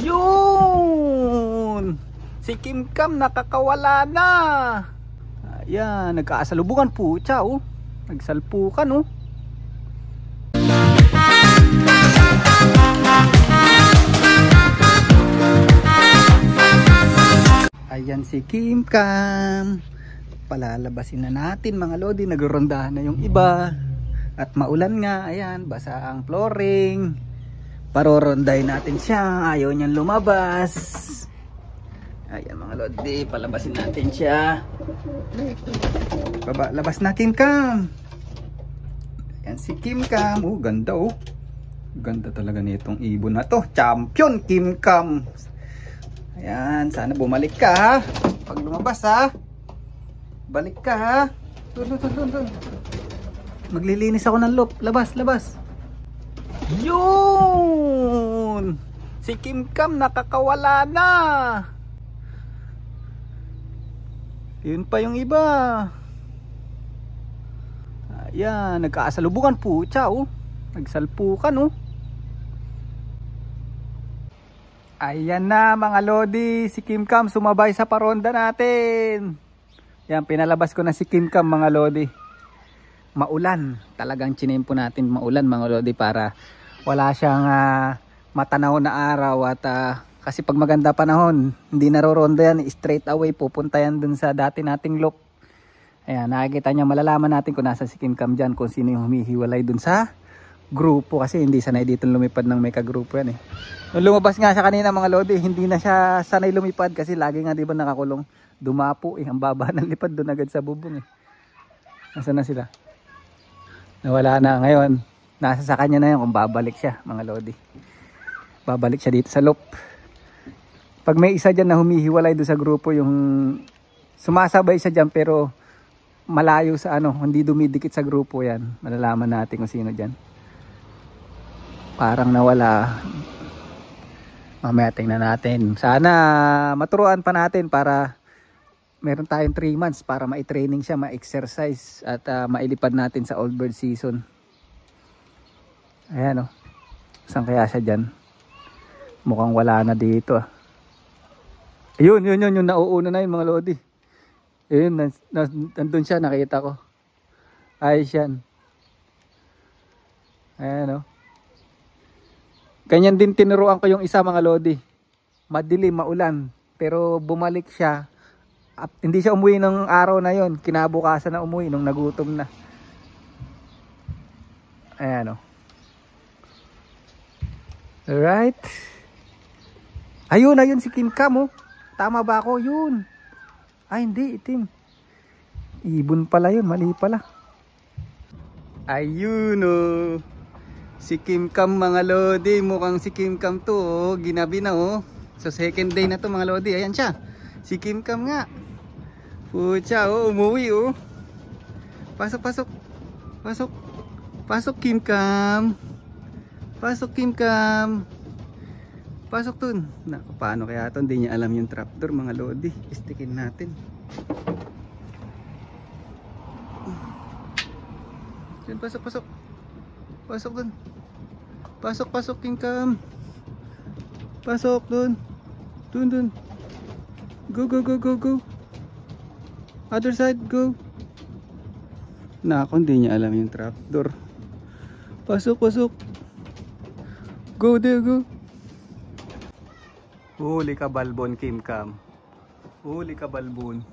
Yun! Si Kim Kam nakakawala na. Ayan, nagkaasalubungan po siya oh. Nagsalpukan oh. Ayan si Kim Kam. Palalabasin na natin mga lodi. Nagrondahan na yung iba. At maulan nga. Ayan, basa ang flooring. Paroronday natin siya. Ayaw niyang lumabas. Ayan mga lodi. Palabasin natin siya. Baba, labas na Kim Kam. Ayan si Kim Kam. Oh, ganda oh. Ganda talaga nitong ibon na to. Champion Kim Kam. Ayan, sana bumalik ka ha. Pag lumabas ha. Balik ka ha. Dun. Maglilinis ako ng loop. Labas. Yun! Si Kim Kam nakakawala na. Yun pa yung iba. Ayan, nagkaasalubungan po siya oh. Nagsalpukan oh. Ayan na mga lodi, si Kim Kam sumabay sa paronda natin. Yan, pinalabas ko na si Kim Kam mga lodi. Maulan, talagang chinempo natin maulan mga lodi para wala siyang matanaw na araw. At kasi pag maganda panahon, hindi naroronda yan, straight away pupunta yan dun sa dati nating loop. Ayan, nakikita niya, malalaman natin kung nasa si Kim Kam dyan, kung sino yung humihiwalay dun sa grupo. Kasi hindi sanay dito lumipad ng may kagrupo yan eh. Nung lumabas nga siya kanina mga lodi, hindi na siya sanay lumipad kasi lagi nga diba nakakulong. Dumapo eh, ang baba ng lipad doon agad sa bubong eh. Nasaan na sila? Nawala na ngayon. Nasa sa kanya na yun kung babalik siya mga lodi. Babalik siya dito sa loop. Pag may isa dyan na humihiwalay doon sa grupo, yung sumasabay siya dyan pero malayo sa ano, hindi dumidikit sa grupo yan. Malalaman natin kung sino dyan. Parang nawala. Mamaya tingnan natin. Sana maturuan pa natin para meron tayong 3 months para ma-training siya, ma-exercise at mailipad natin sa old bird season. Ayan o. Saan kaya siya dyan? Mukhang wala na dito ah. Ayun, yung nauuna na yun mga lodi. Ayun, nandun siya, nakita ko. Ayos yan. Ayan o. Ganyan din tinuruan ko yung isa mga lodi. Madilim, maulan. Pero bumalik siya. At hindi siya umuwi ng araw na yon. Kinabukasan na umuwi nung nagutom na. Ayan o. Alright. Ayun si Kim Kam oh. Tama ba ako? Yun. Ay hindi, itim. Ibon pala yun, mali pala. Ayun oh. Si Kim Kam mga lodi, mukhang si Kim Kam to oh, ginabi na oh. So second day na to mga lodi, ayan siya. Si Kim Kam nga. Pucha oh, umuwi oh. Pasok Kim Kam. Pasok Kim Kam. Pasok dun. Naku, paano kaya to, hindi niya alam yung trapdoor mga lodi. Istikin natin. Yan, pasok dun. Pasok Kim Kam. Pasok dun. Dun. Go. Other side, go. Naku, hindi niya alam yung trapdoor. Pasok. Go there, go. Huli ka balbon Kim Kam. Huli ka balbon.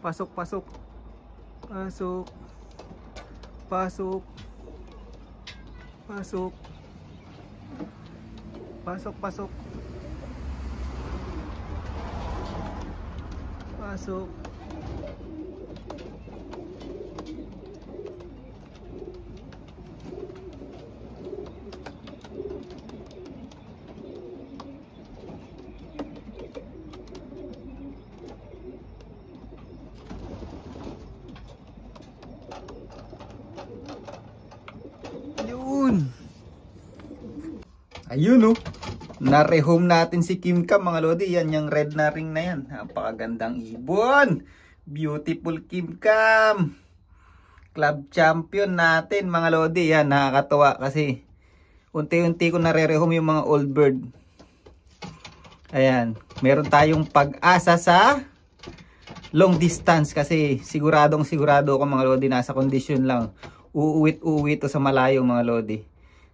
Pasok. Ayun oh. Na-rehome natin si Kim Kam mga lodi. Yan yung red na ring na yan. Napakagandang ibon. Beautiful Kim Kam. Club champion natin mga lodi. Yan, nakakatawa kasi unti-unti ko nare-rehome yung mga old bird. Ayan, meron tayong pag-asa sa long distance kasi sigurado ako mga lodi, nasa kondisyon lang. Uuwit to sa malayo mga lodi.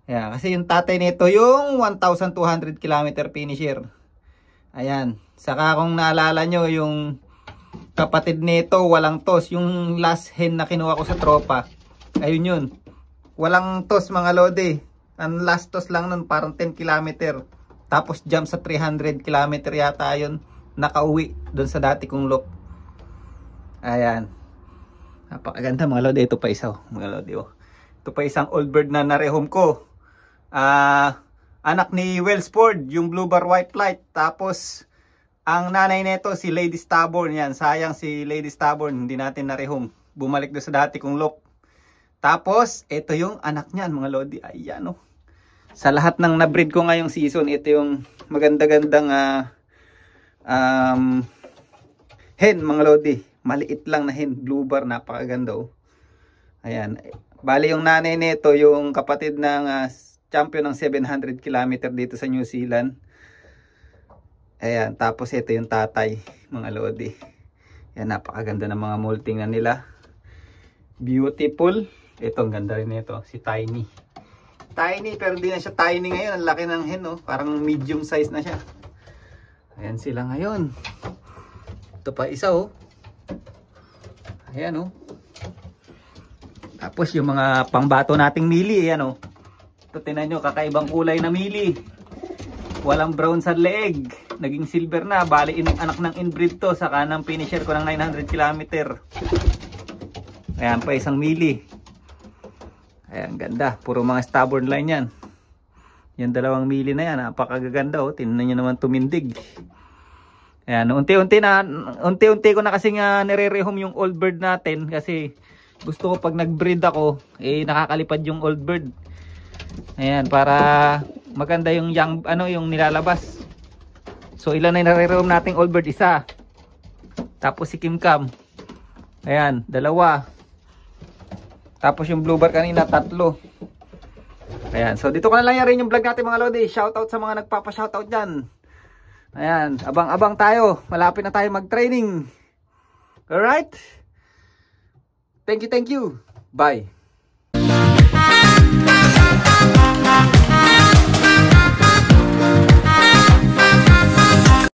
Ayan, kasi yung tatay nito yung 1,200 km finisher. Ayan, saka kung naalala nyo yung kapatid nito walang toss. Yung last hen na kinuha ko sa tropa, ayun yun, walang toss mga lodi. Ang last toss lang nun parang 10 km. Tapos jump sa 300 km yata yun, nakauwi doon sa dati kong loop. Ayan, napakaganda mga lodi. Ito pa isa mga lodi, oh. Ito pa isang old bird na narehome ko, anak ni Wellsford, yung blue bar white light. Tapos ang nanay nito si Lady Stubborn. Yan, sayang si Lady Stubborn, hindi natin narehome, bumalik doon sa dati kong loop. Tapos ito yung anak niyan mga lodi. Ayan, oh. Sa lahat ng na-breed ko ngayong season, ito yung maganda-gandang hen mga lodi. Maliit lang na hen, blue bar, napakaganda, oh. Ayan, bali yung nanay nito yung kapatid ng champion ng 700 km dito sa New Zealand. Ayan, tapos ito yung tatay mga lodi. Ayan, napakaganda ng mga molting na nila, beautiful. Ito ang ganda rin nito, si Tiny. Tiny, pero hindi na siya tiny ngayon. Ang laki ng hen, oh. Parang medium size na siya. Ayan sila ngayon. Ito pa isa, oh. Ayan, oh. Tapos yung mga pangbato nating mili, ayan, oh. Ito, tinan nyo, kakaibang kulay na mili. Walang brown sa leeg, naging silver na. Bali, anak ng inbreed to. Saka ng finisher ko ng 900 km. Ayan pa isang mili. Ayan, ganda. Puro mga stubborn line yan. Yan dalawang mili na yan, napakaganda, oh. Tingnan nyo naman tumindig. Ayan, unti-unti ko na kasi nga nire-rehome yung old bird natin. Kasi gusto ko pag nag-breed ako, nakakalipad yung old bird. Ayan, para maganda yung young, yung nilalabas. So ilan na nire-rehome nating old bird? Isa. Tapos si Kim Cam. Ayan, dalawa. Tapos yung blue bar kanina, 3. Ayan, so dito ko na lang rin yung vlog natin mga lodi. Shoutout sa mga nagpapa-shoutout dyan. Ayan, abang-abang tayo. Malapit na tayo mag-training. Alright? Thank you. Bye.